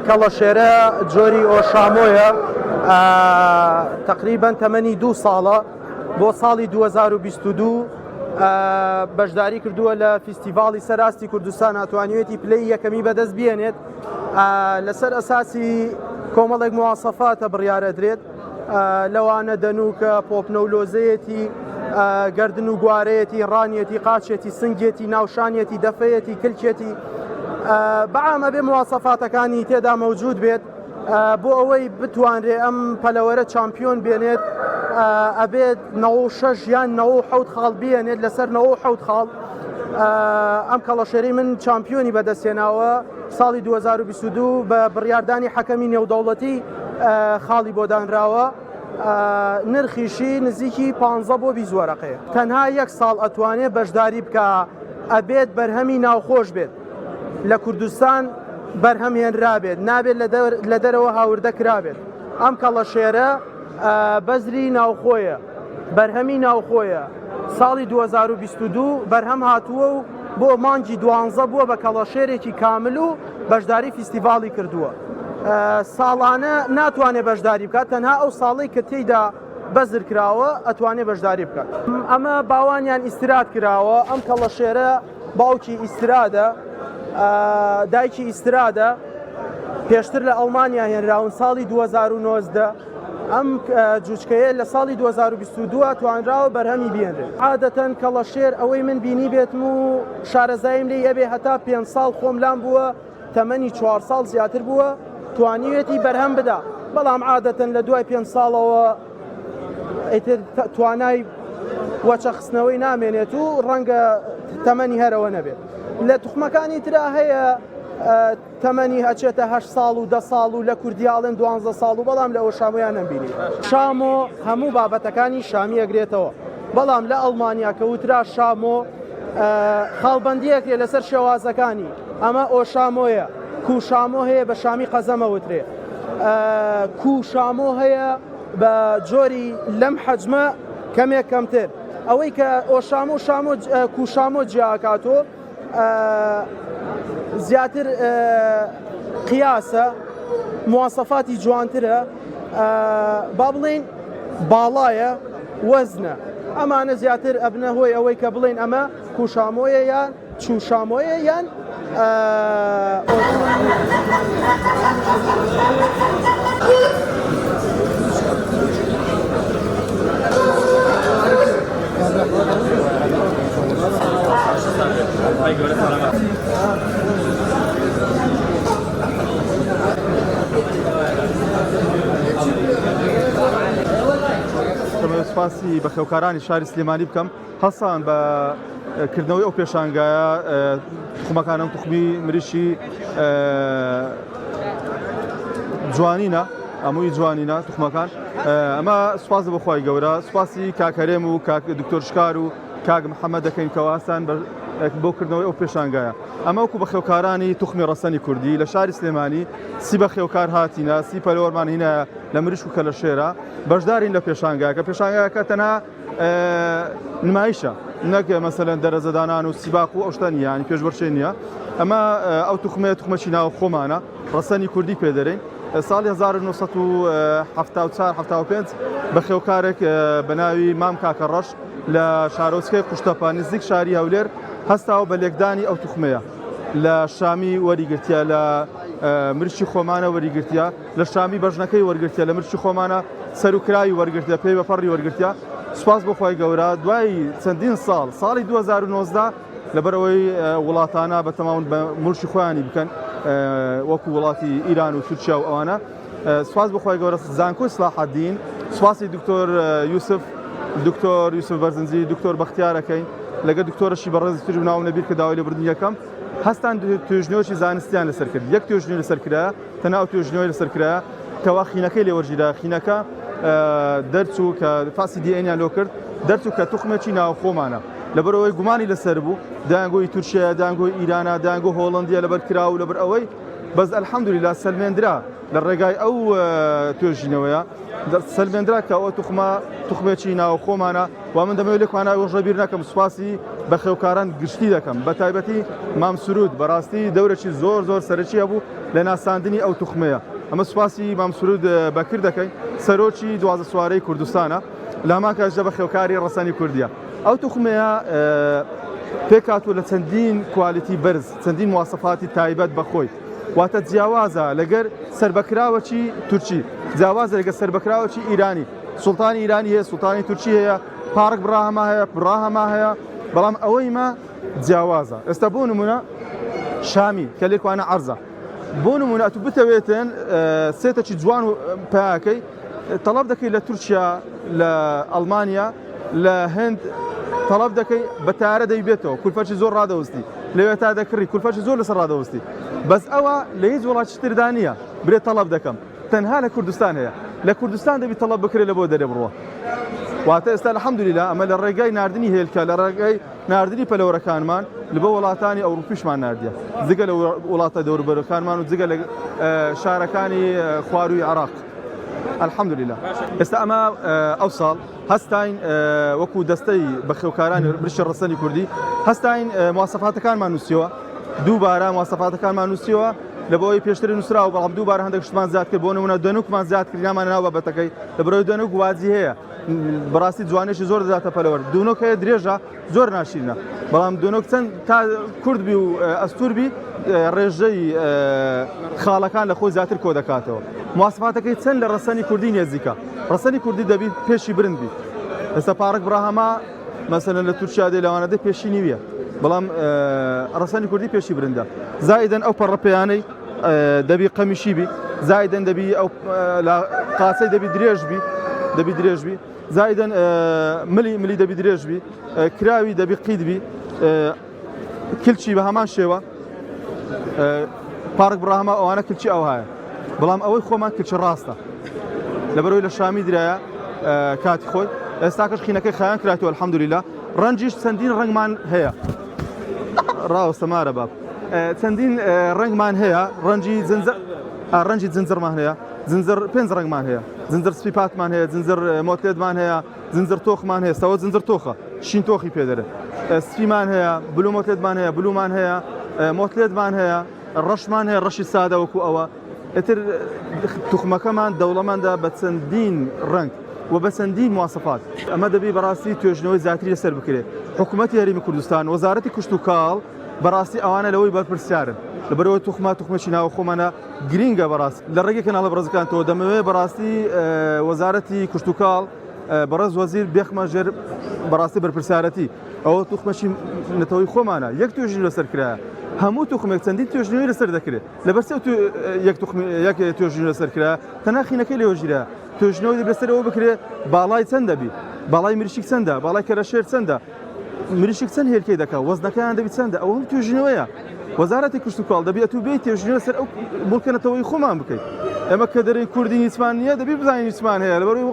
کەڵەشێرە جۆری ئۆشامۆیە تقریبا تەمەنی 2 ساڵە بۆ ساڵی 2022 بەشداری کردووە لە فیستیڤاڵی سەراستی کوردستان هاتوانیوێتی پلەی یەکەمی بەدەست بێنێت لەسەر ئەساسی کۆمەڵێک مواسەفاتە بڕیارەدرێت لەوانە دەنوکە پۆپنەولۆزەیەتی گردن و گوارەیەتی ڕانیەتی قاچێتی سنگێتی ناوشانیەتی دەفەیەتی کلکێتی بەعامە بێ مواسەفاتەکانی تێدا مەوجود بێت بۆ ئەوەی بتوانرێ ئەم پەلەوەرە چامپیۆن بێنێت ئەبێت 96 یان 97 خاڵ بێنێت لەسەر 97 خاڵ ئەم کەڵەشێرەی من چامپیۆنی بەدەستێناوە ساڵی 2022 بە بڕیاردانی حەکەمی نێودەوڵەتی خاڵی بۆ دانراوە نرخیشی نزیکی 15 بۆ 20 وەرەقەیە تەنها یەک ساڵ ئەتوانێت بەشداری بکە ئەبێت بەرهەمی ناوخۆش بێت لە کوردستان بەرهەمهێنرابێت نابێت لە دەرەوە هاوردە کرابێت ئەم کەڵەشێرە بەزری ناوخۆیە بەرهەمی ناوخۆیە ساڵی 2022 بەرهەم هاتووە و بۆ مانگی 12 بووە بە کەڵەشێرێکی کامل و بەشداری فیستیڤاڵی کردووە ساڵانە ناتوانێت بەشداری بکات تەنها ئەو ساڵی کە تێیدا بەزر کراوە ئەتوانێت بەشداری بکات ئەمە باوانیان ئیسترات کراوە ئەم کەڵەشێرە باوکی ئیسترادە دایکی ئیسترادە پێشتر لە ئەڵمانیا هێنراون ساڵی 2019 ئەم جوچکەیە لە ساڵی 2022 توانراوە بەرهەمی بێنرێت عادەتەن کەڵەشێر ئەوەی من بینی بێتم و شارەزایم لێ یەبێ هەتا 5 ساڵ خۆملان بووە تەمەنی 4 ساڵ زیاتر بووە توانیوێتی بەرهەم بدا بەڵام عادەتەن لە دوای 5 ساڵەوە توانای وەچەخستنەوەی نامێنێت و ڕەنگە تەمەنی هەرەوە نەبێت لە توخمەکانی ترا هەیە تەمەنی هەچێتە 8 ساڵ و 10 ساڵ و لە کوردیاڵێن 12 ساڵ و بەڵام لە ئەو شامۆیان نەبینی شامۆ هەموو بابەتەکانی شامی ئەگرێتەوە بەڵام لە ئەڵمانیا کەوترا شامۆ خاڵبەندیەکرێ لەسەر شێوازەکانی ئەمە ئۆشامۆیە کوشامۆ هەیە بە شامی قەزەمەوترێ کوشامۆ هەیە بە جۆری لەم حەجمە کەمێک کەمتر ئەوەی کە ئۆشامۆ کوشامۆ جیاکاتۆ زیاتر قیاسە مواسەفاتی جوانترە با بڵێن باڵایە وەزنە ئەمانە زیاتر ئەبنە هۆی ئەوەی کە بڵێن ئەمە کوشامۆیە یان چوشامۆیە یان سپاسی بە خێوکارانی شاری سلێمانی بکەم هەسان بە کردنەوەی ئەو پێشانگایە توخمەکانم توخمی مریشی جوانینە ئەمووی جوانینە توخمەکان ئەمە سوپاس بەخوای گەورە سوپاسی کاکەرێم و دکتۆر شکار و کاک محەممەد دەکەین کەواسان بۆ کردنەوەی ئەو پێشانگایە ئەمە وەکو بە خێوکارانی توخمی ڕەسەنی کوردی لە شاری سلێمانی سی بە خێوکار هاتینە سی پەلەوەرمان هینە لە مریش و کەلەشێرە بەشدارین لە پێشانگایە کە پێشانگایەکە تەنها نمایشە نەک مەسەلەن دەرەزەدانان و سیباق و ئەوشتانی ینی پێشبەرچێ نییە ئەمە ئەو توخمەچی ناو خۆمانە ڕەسەنی کوردی پێدەرین ساڵی 1975 بە خێوکارێک بە ناوی مام کاکە ڕەش لە شارۆچکەی قوشتەپە نزیک شاری هەولێر هەستاوە بە لێکدانی ئەو توخمەیە لە شامی وەریگرتیا لە مرشی خۆمانە وەریگرتیا لە شامی بەژنەکەی وەرگرتیا لە مرشی خۆمانە سەرکراوی وەرگرتیا پێی بەپەڕی وەرگرتیا سوپاس بۆخوای گەورە دوای چەندین ساڵ ساڵی 2019 لەبەرەوەی وڵاتانە بە تەماون بە ملکی خۆیانی بکەن وەکو وڵاتی ئیران و تورکیا و ئەوانە سوپاس بۆخوای گەورە زانکۆی سلاحەدین سوپاسی دکتۆر یوسف بەرزنجی دکتۆر بەختیارەکەین لەگە دکتۆرەشی بەڕێزی تر ناو نەبیر کە داوای لێبوردنی یەکەم هەستان توێژنەوەی زانستیان لەسەر کرد یەک توێژنەوەی لەسەر کرایە تەنها توێژنەوەی لەسەر کرایە کەوا خینەکەی لێوەرجیدا خینەکە دەرچوو کە فاسی دیئێنیان لۆ کرد دەرچوو کە توخمێکی ناو خۆمانە لەبەرەوەی گومانی لەسەر بوو دایانگۆی تورکیا دایانگۆی ئیرانە دایانگۆ هۆڵندیا لەبەر کرا و لەبەر ئەوەی بەس ئەلحەمدولیلا سەلمێنرا لە ڕێگای ئەو توێژینەوەیە سەلمێنرا کە ئەوە توخمێکی ناو خۆمانە و من دەمەوێت لێکوانە ئەو ڕێبیر نەکەم سوپاسی بە خێوکاران گشتی دەکەم بە تایبەتی مام سرود بەڕاستی دەورێکی زۆر سەرەکی هەبوو لە ناساندنی ئەو توخمەیە ئەمە سوپاسی مام سرود بەکر دەکەین سەرۆکی دوازە سوارەی کوردستانە لاماکەژە بە خێوکاری ڕەسەنی کوردیە ئەو توخمەیە پێکاتوە لە چەندین کوالیتی بەرز چەندین مواسەفاتی تایبەت بەخۆی واتە جیاوازە لەگەر سربەکراوەکی تورکی جیاوازە لەگە سربەکراوەکی ئیرانی سوڵتانی ئیرانی هەیە سوڵتانی تورکی هەیە پارک براهەما هەیە براهەما هەیە بەڵام ئەوەی مە جیاوازە ئێستا بۆ نمونە شامی کە لێکوانە عەرزە بۆ نمونە تو بتەوێتن سێتەکی جوان و پاکەی تەڵەب دەکەی لە تورکیا لە ئەڵمانیا لە هەند تەڵەب دەکەی بە تارە دەیبێتەوە کولفەرشی زۆر ڕادەوەستی لەوێ تا دەکڕی کولفەرشی زۆر لەسەر ڕادەوەستی بەس ئەوە لە هیچ وڵاتی تردا نییە برێت تەڵەب دەکەم تەنها لە کوردستان هەیە لە کوردستان دەبی تەڵەب بکرێت لە بۆ دەرێ بڕوە واتە ئێستا الحەمدولیلا ئەمە لە ڕێگای ناردنی هێلکە لە ڕێگای ناردنی پەلەوەرەکانمان لە بۆ وڵاتانی ئەوروپیشمان ناردیە جگە لە وڵاتە دەوروبەرەکانمان و جگە لە شارەکانی خواروی عێراق الحەمدولیلا ئێستا ئەمە ئەو ساڵ هەستاین وەکو دەستەی بەخێوکارانی بریشە ڕەسەنی کوردی هەستاین مواسەفاتەکانمان نووسیەوە دووبارە مواسەفاتەکانمان نووسیەوە لە بۆی پێشتری نووسراوە بەڵام دووبارە هەندێک شتمان زیاد کرد بۆ نمونە دەنووکمان زیاد کرد نامان ناو بابەتەکەی لە بەرەوەی دەنووک واجی هەیە بەڕاستی جوانێکی زۆر دەداتە پەلەوەر دوونۆک هەیە درێژە زۆر ناشیرنە بەڵام دوونۆک چەند تا کوردبی و ئەستوربی ڕێژەی خاڵەکان لە خۆی زیاتر کۆ دەکاتەوە مواسەفاتەکەی چەند لە ڕەسەنی کوردی نێزیکە ڕەسەنی کوردی دەبی پێشی برند بی ئێستا پارک براهەما مەسەلەن لە تورکیا دێ لەوانەدە پێشی نیویە بەڵام ڕەسەنی کوردی پێشی برندە زائیدەن ئەو پەڕەپەیانەی دەبی قەمیشی بی زائیدەن دەبی ئەو قاسەی دەبی درێژ بی زائیدەن ملی دەبی درێژ بی کراوی دەبی قید بی کلچی بە هەمان شێوە پارک براهەما ئەوانە کلچی ئەو هەیە بەڵام ئەوەی خۆمان کلچە ڕاستە لەبەرەوەی لە شامی درایە کاتی خۆی ئێستاکەش خینەکەی خایان کراتەوە الحەمدولیلا ڕەنجیش چەندین ڕەنگمان هەیە ڕاوەستەمارە باب چەندین ڕەنگمان هەیە ڕەنجی جنجڕمان هەیە زنجر پێنج ڕەنگمان هەیە زنجر سپیپاتمان هەیە زنجر مۆتلێدمان هەیە زنجر تۆخمان هەیە سەوە زنجر تۆخە شین تۆخی پێدەرێت سپیمان هەیە بلو مۆتلێدمان هەیە بلومان هەیە مۆتلێدمان هەیە ڕەشمان هەیە ڕەشی سادە وەکو ئەوە ئێتر توخمەکەمان دەوڵەمەندە بە چەندین ڕەنگ و بە چەندین مواسەفات ئەمە دەبی بەڕاستی توێژنەوەی زیاتری لەسەر بکرێت حکوومەتی هەرێمی کوردستان وەزارەتی کوشت و کاڵ بەڕاستی ئەوانە لەوەی بەرپرسیارن لەبەرەوەی توخمەکی ناو خۆمانە گرینگە بەڕاست لە ڕێگەی کەناڵە بەڕێزەکانتەوە دەمەوێت بەڕاستی وەزارەتی کوشت و کاڵ بەڕێز وەزیر بێخمە ژێر بەڕاستی بەرپرسیارەتی ئەوە توخمەشی نەتەوەی خۆمانە یەک توێژنی لەسەر کرایە هەموو توخمێک چەندین توێژنەوەی لەسەر دەکرێت لەبەر یەک توێژنی لەسەر کرایە تەنها خینەکەی لێوە ژیرە توێژنەوەی بەسەرەوە بکرێت باڵای چەند دەبی باڵای مریشک چەندە باڵای کەرەشێر چەندە مریشک چەند هێلکەی دەکات وەزنەکەیان دەبی چەندە ئەوە هەم توێژنەوەیە وەزارەتی کوشت و کاڵ دەبی ئەتوو بێت توێژنەوە سەر ئەو بڵکەنەتەوەی خۆمان بکەیت ئێمە کە دەرەی کوردی نیسمان نییە دەبی بزانین نیسمان هەیە لەبەرەوەی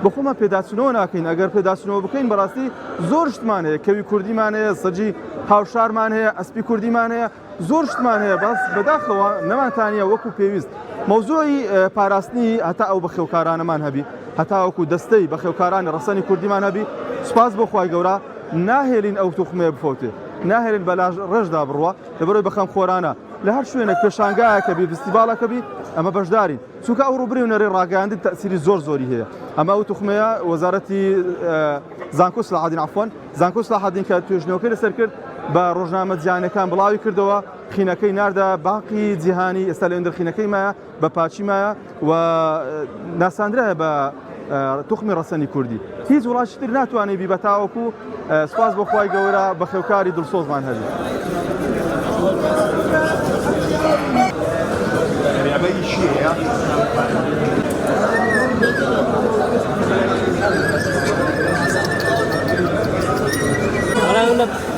بە خۆمان پێداچوونەوە ناکەین ئەگەر پێداچوونەوە بکەین بەڕاستی زۆر شتمان هەیە کەوی کوردیمان هەیە سەجی هاوشارمان هەیە ئەسپی کوردیمان هەیە زۆر شتمان هەیە باس بەداخەوە نەمانتانە وەکو پێویست مەوزوعی پاراستنی هەتا ئەو بەخێوکارانەمان هەبی هەتا وەکو دەستەی بەخێوکارانی ڕەسەنی کوردیمان هەبی سوپاس بۆ خوای گەورە ناهێلین ئەو توخمەیە بفەوتێ ناهێرن بە ڕێژدا بڕوە لەبەرەوەی بەخەم خۆرانە لە هەر شوێنێک پێشانگایەکە بی فستیڤالەکە بی ئەمە بەشدارین چونکە ئەو ڕوبری و نەڕێ ڕاگەیاندن تەسیری زۆری هەیە ئەمە ئەو توخمەیە وەزارەتی زانکۆ سلاحەدین عەفوەن زانکۆ سلاحەدین کە توێژنەوەکەی لەسەر کرد بە ڕۆژنامە جیهانیەکان بڵاوی کردەوە خینەکەی ناردە باقی جیهانی ئێستا لەوێندە خینەکەی مایە بە پاچی مایە و ناساندرایە بە توخمی ڕەسەنی کوردی هیچ وڵاتی تر ناتوانێت بی بە تاوەکو سوپاس بۆ خوای گەورە بە خێوکاری دڵسۆزمان هەبی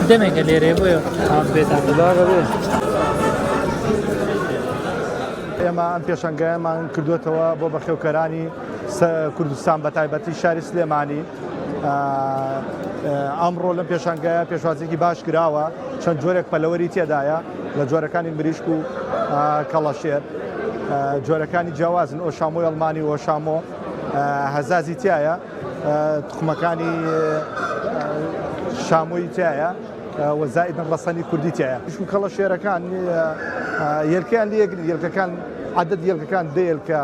دەمێکە لێرێ بۆیە ئێمە ئەم پێشەنگەیەمان کردوێتەوە بۆ بەخێوکەرانی کوردستان بە تایبەتی شاری سلێمانی ئەمڕۆ لەم پێشانگایە پێشوازێکی باش کراوە چەند جۆرێک پەلەوەری تێدایە لە جۆرەکانی مریشک و کەڵەشێر جۆرەکانی جیاوازن ئۆشامۆی ئەڵمانی و ئۆشامۆ هەزازی تایە تخمەکانی شامۆی تایە وەزائدن ڕەسەنی کوردی تایە و کەڵەشێرەکان یەلکیان لێگرن یەلکەکان عدد یەلکەکان دێلکە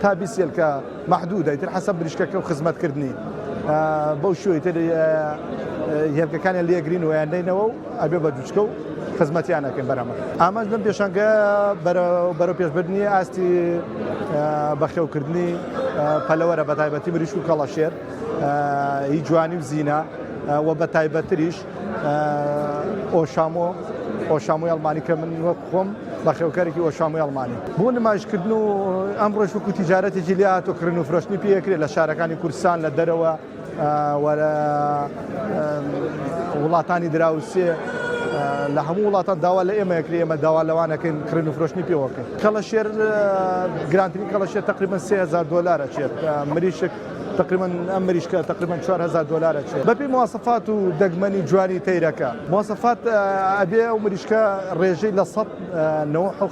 تا 20 یەلکە محدودە ئیتر حەسەب بریشکەکە و خزمەتکردنی بەو شوی تر هێلکەکانیان لێگرین و یاندەینەوە و ئەبێ بە دووچکە و خزمەتیان نەکەین بەرامە ئاماژ لەم پێشانگە بەرەو پێشبردننی ئاستی بەخێوکردنی پەلەوەرە بە تایبەتی مریشک و کەڵەشێر هی جوانی و زیینە و بە تایبەتریش ئۆشامۆی ئەڵمانی کە من وەک خۆم بەخێوکارێکی ئۆشامۆی ئەڵمانی بۆ نمایشکردن و ئەم ڕۆژ وەکو تیجارەتێکی لاتۆکردن و فرۆشتنی پێکرێت لە شارەکانی کوردستان لە دەرەوە وەرە وڵاتانی دراوسێ لە هەموو وڵاتان داوا لە ئێمە یەکری ئێمە داوا لەوانەکەین کڕین و فرۆشتنی پێوەکەین کەڵەشێر گرانترین کەڵەشێر تقریبا $3000 چێت مریشک تقریبا ئەم مریشکە تقریبا $4000 چێت بەپێی مواصفات و دەگمەنی جوانی تەیرەکە مواصفات ئەبێ ئەو مریشکە ڕێژەی لە 100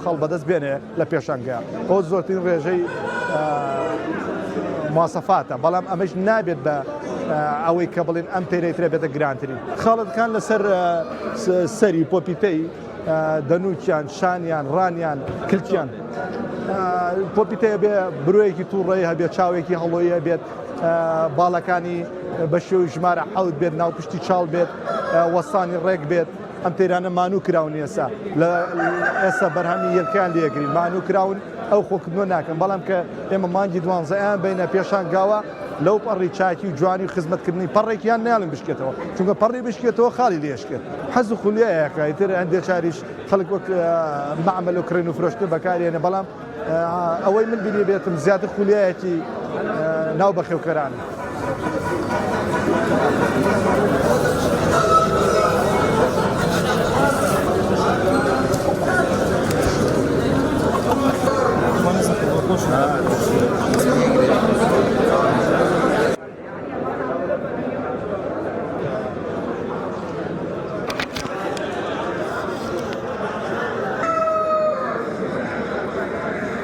خەڵ بەدەست بێنێ لە پێشانگە ئەو زۆرترین ڕێژەی مواصفاتە بەڵام ئەمەش نابێت بە ئەوەی کە بڵێن ئەم تێرەیترە بێتە گرانترین خاڵەتەکان لەسەر سەری پۆپیتەی دەنووکیان شانیان ڕانیان کلکیان پۆپیتەیە بێ برۆیەکی تووڕێی هەبێت چاوێکی هەڵۆیی هەبێت باڵەکانی بە شێوی ژمارە حەوت بێت ناو پشتی چاڵ بێت وەستانی ڕێک بێت ئەم تێرانە مانوو کراون ئێستا ئێستا بەرهەمی یەکیان لێگرین مانوو کراون ئەو خۆکردنەوە ناکەن بەڵام کە ئێمە مانگی 12 بینە پێشانگاوە لەو پەڕی چاکی و جوانی و خزمەتکردنی پەڕێکیان ناڵم بشکێتەوە چونکە پەڕی بشکێتەوە خاڵی لێشکێت حەز و خولیایەکە ئیتر هەندێک چاریش خەڵک وەک مەعمەل و کڕین و فرۆشتن بەکارێنە بەڵام ئەوەی من بینی بێتم زیاتر خولیایەکی ناو بەخێوکەرانە